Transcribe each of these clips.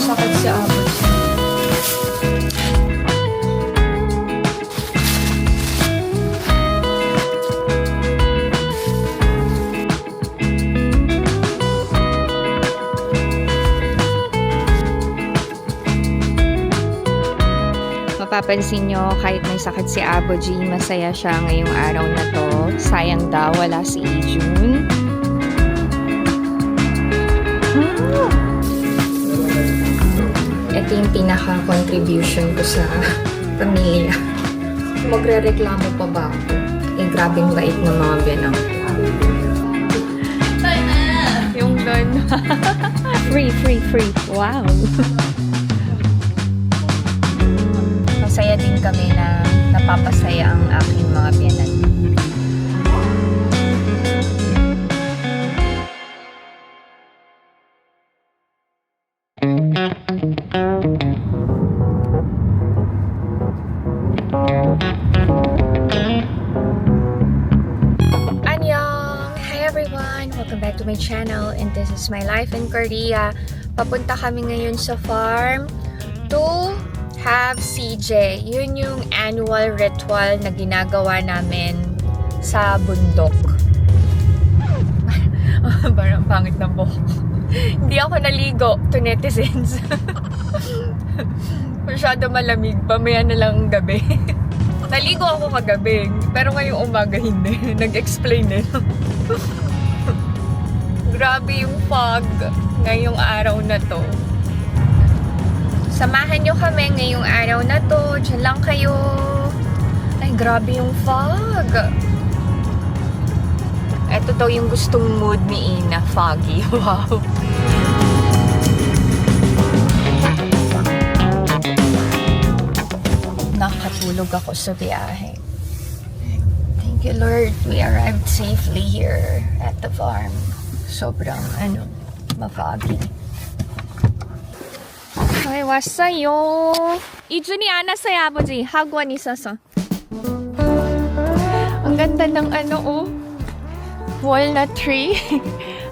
sakit si Abot. Mapapansin nyo, kahit may sakit si Aboji, masaya siya ngayong araw na to. Sayang daw, wala si Ijun. Ito yung pinaka-contribution ko sa pamilya. Magre-reklamo pa ba ako? Eh, grabing bait ng mga biyanang. Yung doon. Free. Wow. Masaya din kami na napapasaya ang aking mga biyanan. Annyeong! Hi everyone! Welcome back to my channel and this is my life in Korea. Papunta kami ngayon sa farm to have CJ. Yun yung annual ritual na ginagawa namin sa bundok. Parang pangit na buhok. Hindi ako naligo to netizens. Masyado malamig. Pamaya na lang gabi. Naligo ako kagabi. Pero ngayong umaga hindi. Nag-explain eh. Grabe yung fog ngayong araw na to. Samahan nyo kami ngayong araw na to. Diyan lang kayo. Ay, grabe yung fog. Ito daw yung gustong mood ni Ina. Foggy. Wow. Nakatulog ako sa biyahe. Thank you, Lord. We arrived safely here at the farm. Sobrang, ma-foggy. 잘 왔어요. 이준이 안 왔어요, 아버지. 학원 있어서. Ang ganda ng walnut tree.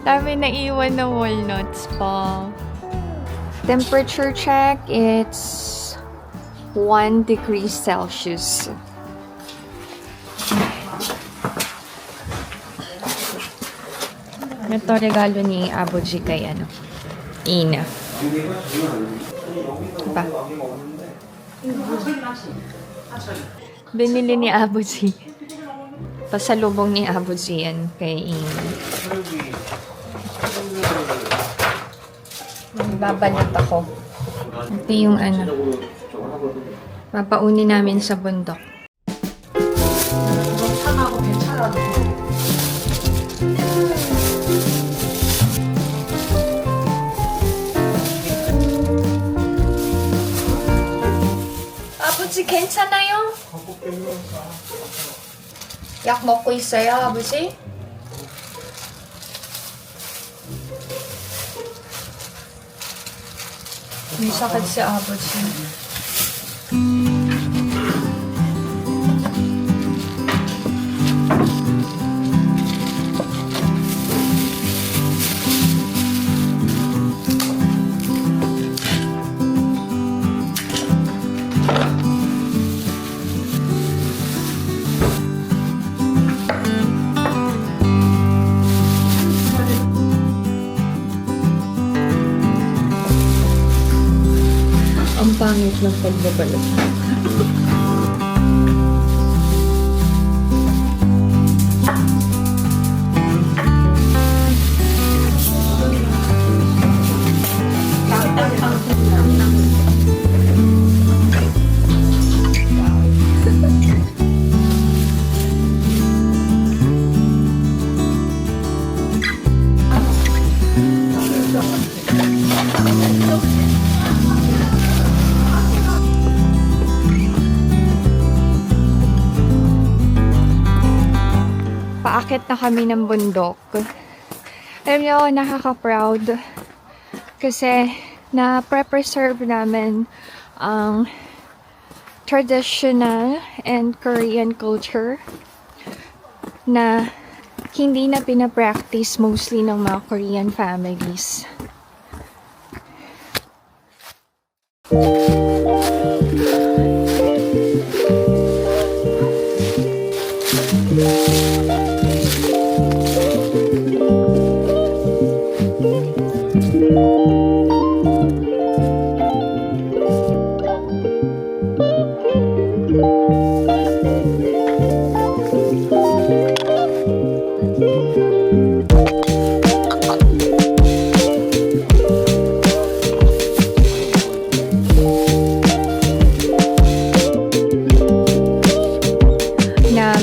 Dami na iwan na walnuts pa. Temperature check, it's 1 degree Celsius. Ito regalo ni Aboji kay Ina. Ba? Binili ni Aboji. Pasalubong ni Aboji yan kay Ina. Babalot ako. Ito yung papaunin namin sa bundok. 아버지 괜찮아요? 약 먹고 있어요, 아버지? may sakit si 아버지. Ang pangit ng pagbabalot. Paakit na kami ng bundok. Alam niyo, nakaka-proud kasi na-preserve namin ang traditional and Korean culture na hindi na pinapractice mostly ng mga Korean families.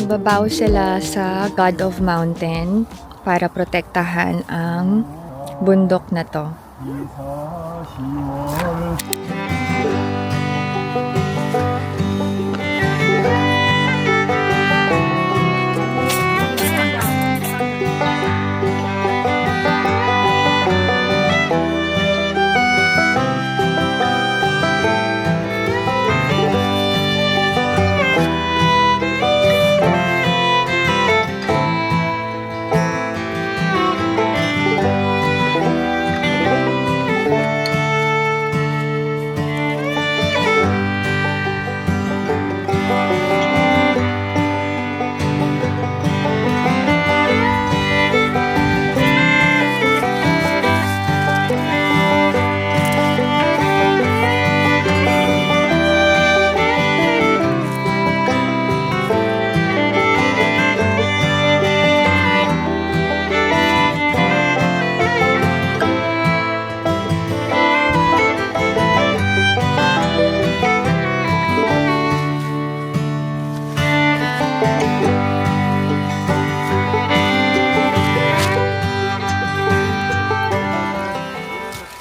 Nagbabaw sila sa God of Mountain para protektahan ang bundok na to.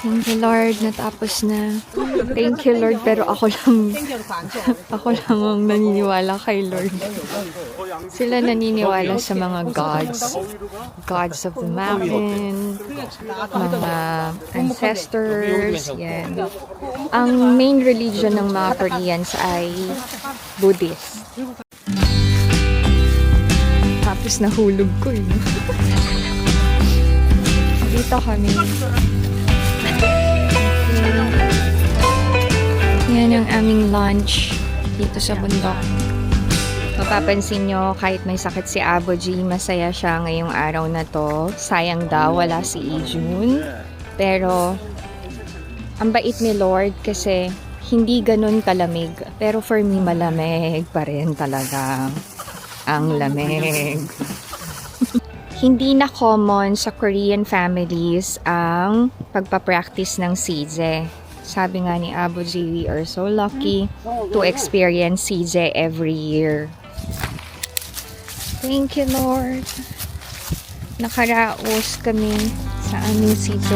Thank you Lord, natapos na. Thank you Lord, pero ako lang ang naniniwala kay Lord. Sila naniniwala sa mga gods of the mountain, mga ancestors, yan. Ang main religion ng mga Koreans ay Buddhist. Tapos nahulog ko eh. Dito kami. Yan ang aming lunch dito sa bundok. Mapapansin nyo, kahit may sakit si Aboji, masaya siya ngayong araw na to. Sayang daw, wala si Ijun. Pero, ang bait ni Lord kasi hindi ganun kalamig. Pero for me, malamig pa rin talaga. Ang lamig. Hindi na common sa Korean families ang pagpapractice ng CJ. Sabi nga ni Aboji, we are so lucky to experience CJ every year. Thank you, Lord. Nakaraos kami sa aming CJ.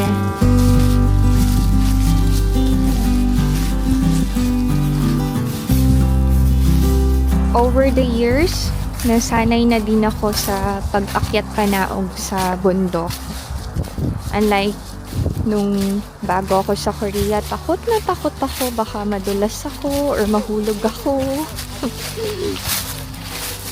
Over the years, nasanay na din ako sa pag-akyat panaog sa bundok. Unlike nung bago ako sa Korea, takot ako, baka madulas ako or mahulog ako.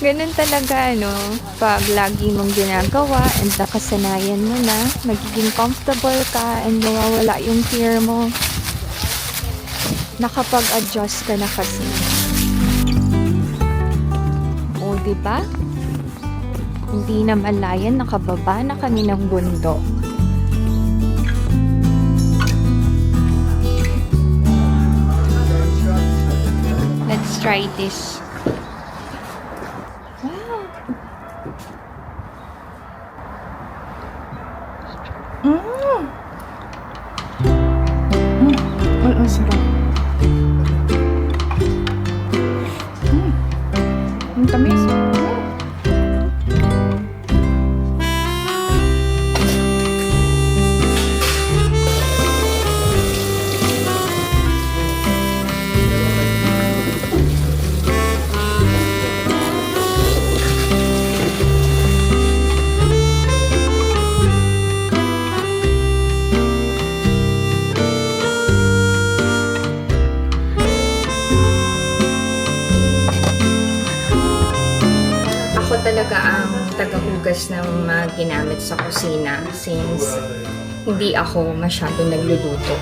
Ganun talaga, no? Pag lagi mong ginagawa and nakasanayan mo na, magiging comfortable ka and mawawala yung fear mo. Nakapag-adjust ka na kasi. O, diba? Hindi na malayan, nakababa na kami ng bundok. Let's try this. Wow! Ang sarap. Ang tamis. Talaga ang tagahugas ng mga ginamit sa kusina since hindi ako masyado nagluluto.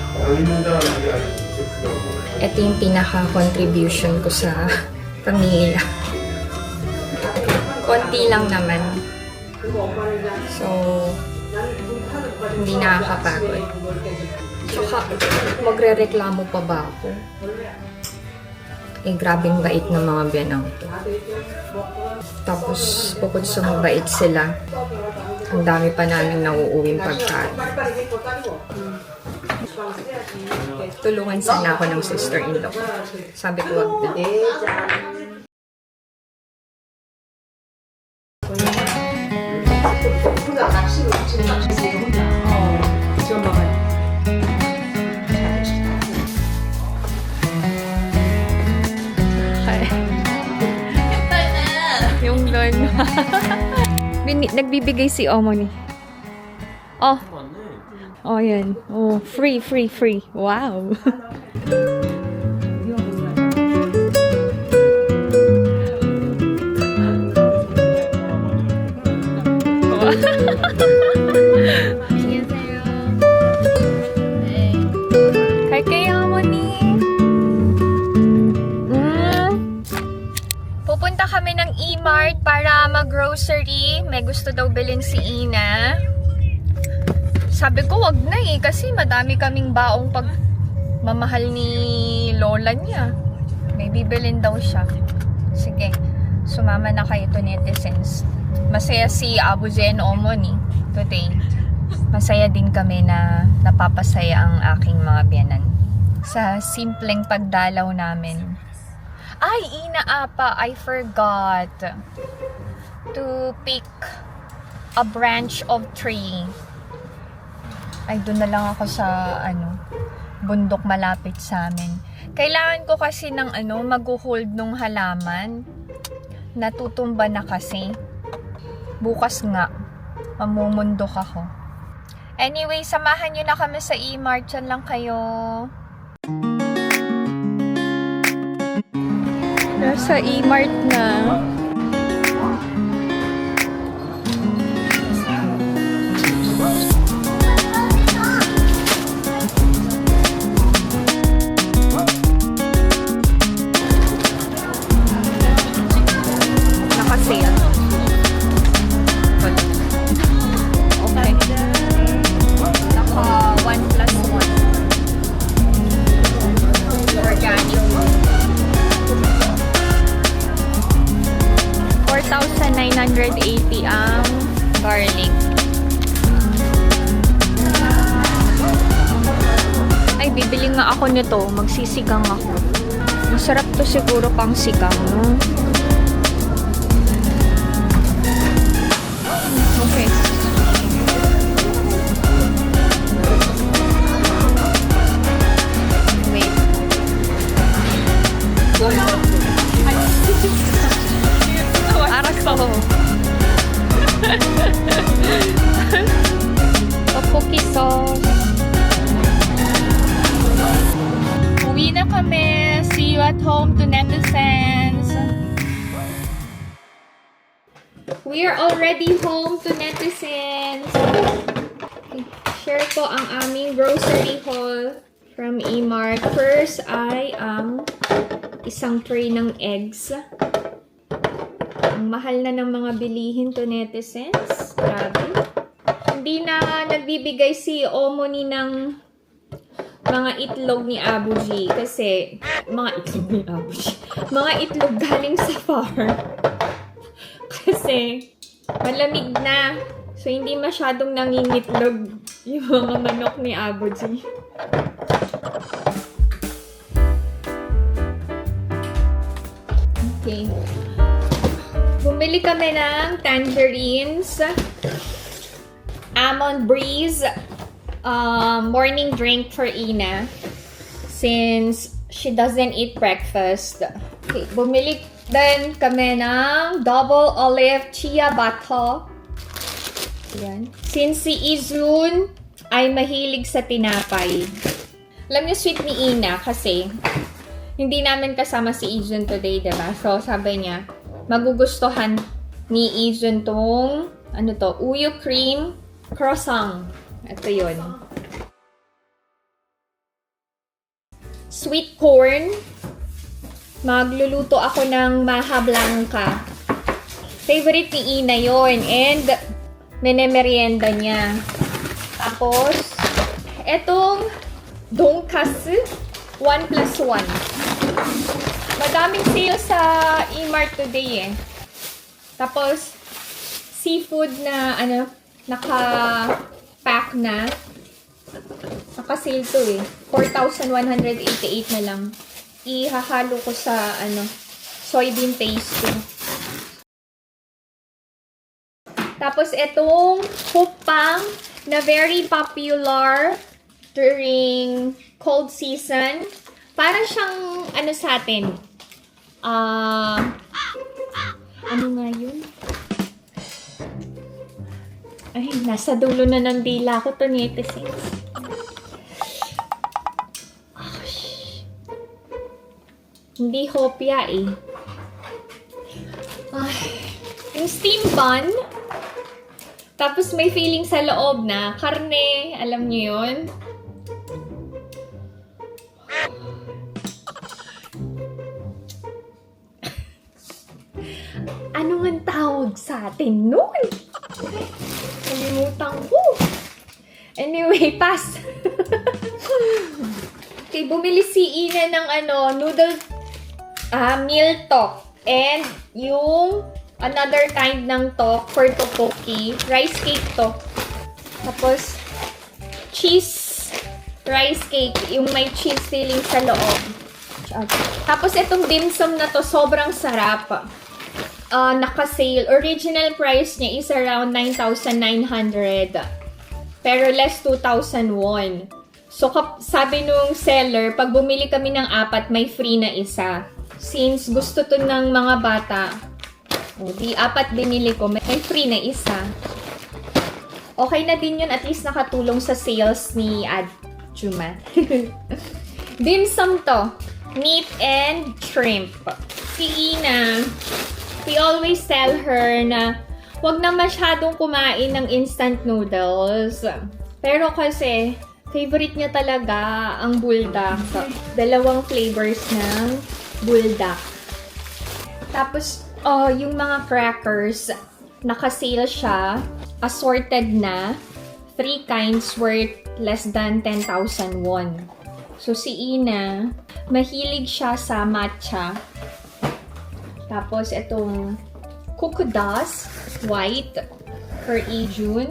Ito yung pinaka-contribution ko sa pamilya. Konti lang naman. So, hindi nakakapagod. Tsaka, magre-reklamo pa ba ako? Eh, grabing bait ng mga biyanang to. Tapos, bukod sa mabait sila, ang dami pa namin nauuwing pagkain. Tulungan sana ako ng sister-in-law. Sabi ko, wag na. Yung doon. Nagbibigay si Omoni. Oh. Oh, yan. Oh, free. Wow. Hi kay Omoni. Pupunta kami ng E-Mart para mag-grocery. May gusto daw bilhin si Ina. Sabi ko, wag na eh. Kasi madami kaming baong pag mamahal ni lola niya. May bibilin daw siya. Sige, sumama na kayo to netizens. Masaya si Abu Jen Omoni today. Masaya din kami na napapasaya ang aking mga biyanan sa simpleng pagdalaw namin. Ay, Ina Apa, I forgot to pick a branch of tree. Ay, doon na lang ako sa, bundok malapit sa amin. Kailangan ko kasi ng, mag-hold nung halaman. Natutumba na kasi. Bukas nga, mamumundok ako. Anyway, samahan nyo na kami sa E-Mart. Diyan lang kayo. Nasa E-Mart na. Naka-sale. Okay. Naka 1+1. Organic. 4,980 ang garlic. Ay, bibili nga ako nito. Magsisigang ako. Masarap to siguro pang sigang, no? Okay. Wait. Aras pa ako. Tteokbokki sauce. Uwi na kami. See you at home to netizens. We are already home to netizens. Okay. Share ko ang aming grocery haul from E-Mart. First ay ang isang tray ng eggs. Ang mahal na ng mga bilihin to netizens. Grabe. Hindi na nagbibigay si Omoni ng mga itlog ni Abu G. Kasi, mga itlog ni Abu G. Mga itlog galing sa farm. Kasi, malamig na. So, hindi masyadong nangingitlog yung mga manok ni Abu G. Okay. Bumili kami ng tangerines, almond breeze, morning drink for Ina since she doesn't eat breakfast. Okay, bumili din kami ng double olive chia butter. Yan. Since si Izun ay mahilig sa tinapay. Alam niyo, sweet ni Ina kasi hindi namin kasama si Izun today, diba? So, sabi niya, magugustuhan ni Izun tong, uyo cream croissant. Ito yun. sweet corn. Magluluto ako ng maha blanca. Favorite ni Ina yon, and menemerienda niya. Tapos, etong donkasu, 1+1. Madaming sale sa E-Mart today eh. Tapos, seafood na naka-pack na. Naka-sale to eh. 4,188 na lang. Ihahalo ko sa soybean paste. Tapos itong hupang na very popular during cold season. Para siyang sa atin. Ano nga yun? Ay, nasa dulo na ng dila ko to, 86. Hindi hopya eh. Ay, yung steam bun. Tapos may feeling sa loob na karne. Alam niyo yun? Ano nga tawag sa atin nun? Kalimutan ko. Anyway, pass. Okay, bumili si Ina ng noodle meal tok. And yung another kind ng tok for tteokbokki. Rice cake to. Tapos, cheese rice cake. Yung may cheese filling sa loob. Tapos, itong dim sum na to, sobrang sarap. Naka-sale. Original price niya is around 9,900. Pero less 2,000 won. So, sabi nung seller, pag bumili kami ng 4, may free na isa. Since gusto to ng mga bata, di 4 binili ko, may free na isa. Okay na din yun, at least nakatulong sa sales ni Juma. Dim sum to. Meat and shrimp. Si Ina, we always tell her na wag na masyadong kumain ng instant noodles. Pero kasi, favorite niya talaga ang buldak. Dalawang flavors ng buldak. Tapos, yung mga crackers, naka-sale siya. Assorted na. 3 kinds worth less than 10,000 won. So, si Ina, mahilig siya sa matcha. Tapos, itong Kukudas white for Ijun.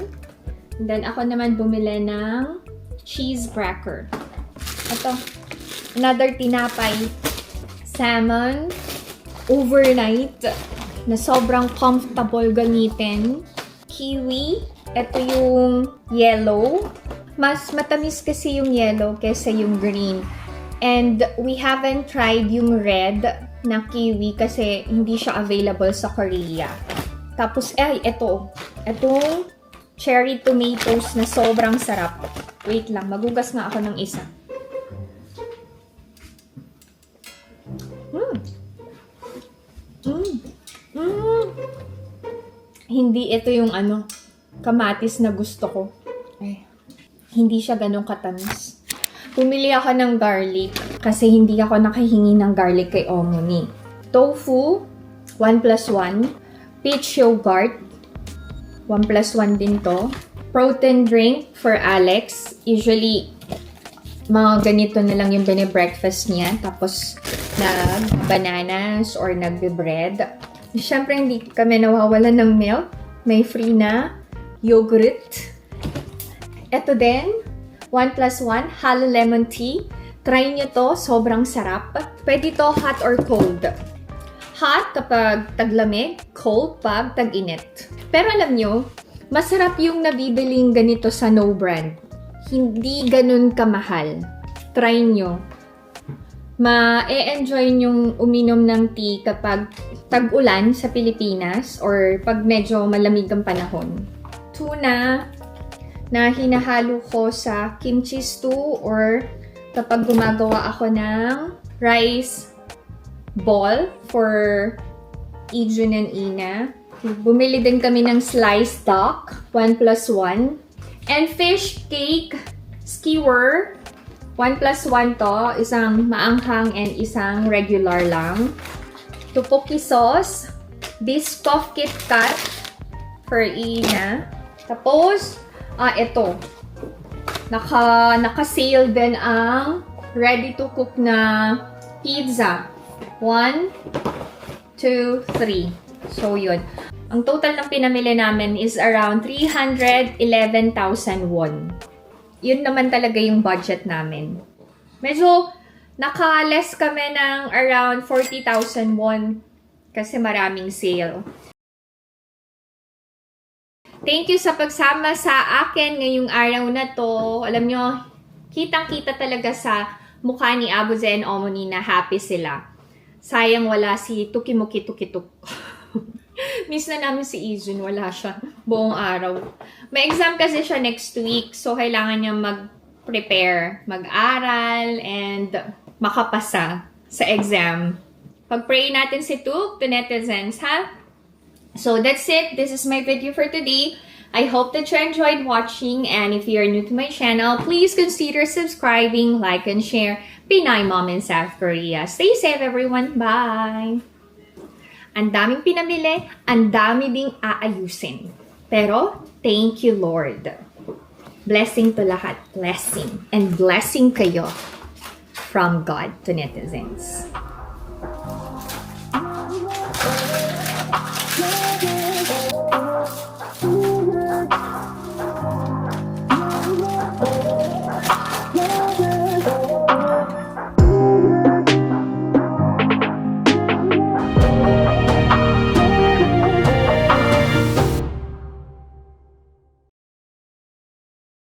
And then, ako naman bumili ng cheese cracker. Ito, another tinapay. Salmon overnight na sobrang comfortable gamitin. Kiwi. Ito yung yellow. Mas matamis kasi yung yellow kaysa yung green. And we haven't tried yung red na kiwi kasi hindi siya available sa Korea. Tapos, ito. Itong cherry tomatoes na sobrang sarap. Wait lang, magugas nga ako ng isa. Hindi ito yung kamatis na gusto ko. Ay, hindi siya ganun katamis. Pumili ako ng garlic kasi hindi ako nakahingi ng garlic kay Omni. Tofu, 1+1. Peach yogurt, 1+1 din to. Protein drink for Alex. Usually, mga ganito na lang yung bine-breakfast niya. Tapos, nag-bananas or nagbe-bread. Siyempre, hindi kami nawawalan ng milk. May free na yogurt. Ito din, 1+1, halo lemon tea. Try nyo to, sobrang sarap. Pwede to hot or cold. Hot kapag taglamig, cold pag tag-init. Pero alam nyo, masarap yung nabibiling ganito sa No Brand. Hindi ganun kamahal. Try nyo. Ma-enjoy nyong uminom ng tea kapag tag-ulan sa Pilipinas or pag medyo malamig ang panahon. Tuna na hinahalo ko sa kimchi stew or kapag gumagawa ako ng rice ball for Ijun and Ina. Bumili din kami ng sliced duck, 1+1. And fish cake skewer, 1+1 to. Isang maanghang and isang regular lang. Tteokbokki sauce. Biscoff Kit Kat for Ina. Tapos, ito. Naka-sale din ang ready to cook na pizza. 1, 2, 3. So, yun. Ang total ng pinamili namin is around 311,000 won. Yun naman talaga yung budget namin. Medyo naka-less kami ng around 40,000 won kasi maraming sale. Thank you sa pagsama sa akin ngayong araw na to. Alam nyo, kitang-kita talaga sa mukha ni Abuze and Omoni na happy sila. Sayang wala si Tukimuki-Tukituk. Miss na namin si Izun. Wala siya buong araw. May exam kasi siya next week. So, kailangan niya mag-prepare, mag-aral, and makapasa sa exam. Pag-pray natin si Tuk to netizens, ha? So, that's it. This is my video for today. I hope that you enjoyed watching. And if you are new to my channel, please consider subscribing, like, and share. Pinay Mom in South Korea. Stay safe, everyone. Bye! Ang daming pinamili, ang dami ding aayusin. Pero, thank you, Lord. Blessing to lahat. Blessing. And blessing kayo from God to netizens.